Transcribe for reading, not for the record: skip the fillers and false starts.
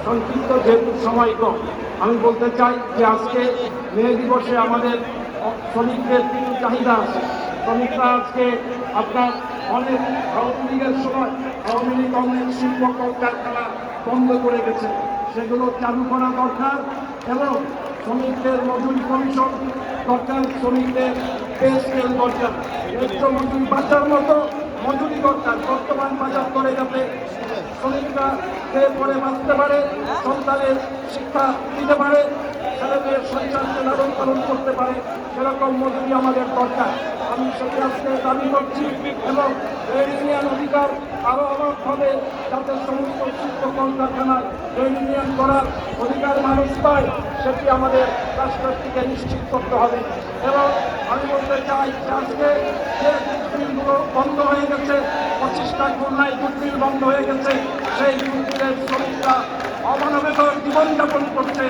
সংক্ষিপ্ত, যেহেতু সময় কম, আমি বলতে চাই যে আজকে মে দিবসে আমাদের শ্রমিকদের কিছু চাহিদা আছে। শ্রমিকরা আজকে আপনার অনেক আওয়ামী লীগের সময় আওয়ামী লীগ অনেক শিল্প কলকারখানা বন্ধ করে গেছে, সেগুলো চালু করা দরকার এবং শ্রমিকদের মজুরি কমিশন দরকার, শ্রমিকদের পে স্কেল দরকার, ন্যায্য মজুরি বাঁচার মতো মজুরি দরকার। বর্তমান বাজার করে যাতে শ্রমিকরা খেয়ে পরে বাঁচতে পারে, সন্তানের শিক্ষা দিতে পারে, ছেলেমেয়ের সংসারকে লালন পালন করতে পারে, সেরকম মজুরি আমাদের দরকার। আমি সেটি আজকে দাবি করছি এবং ট্রেড ইউনিয়ন অধিকার আরও অবাধভাবে যাতে সমস্ত শিল্প কলকারখানায় ট্রেড ইউনিয়ন করার অধিকার মানুষ পায়, সেটি আমাদের রাষ্ট্রের থেকে নিশ্চিত করতে হবে। এবং আমি বলতে চাই যে আজকে যে জুটমিলগুলো বন্ধ হয়ে গেছে, 25টা খুলনায় জুটমিল বন্ধ হয়ে গেছে, সেই জুটমিলের শ্রমিকরা অমানবিক জীবনযাপন করছে।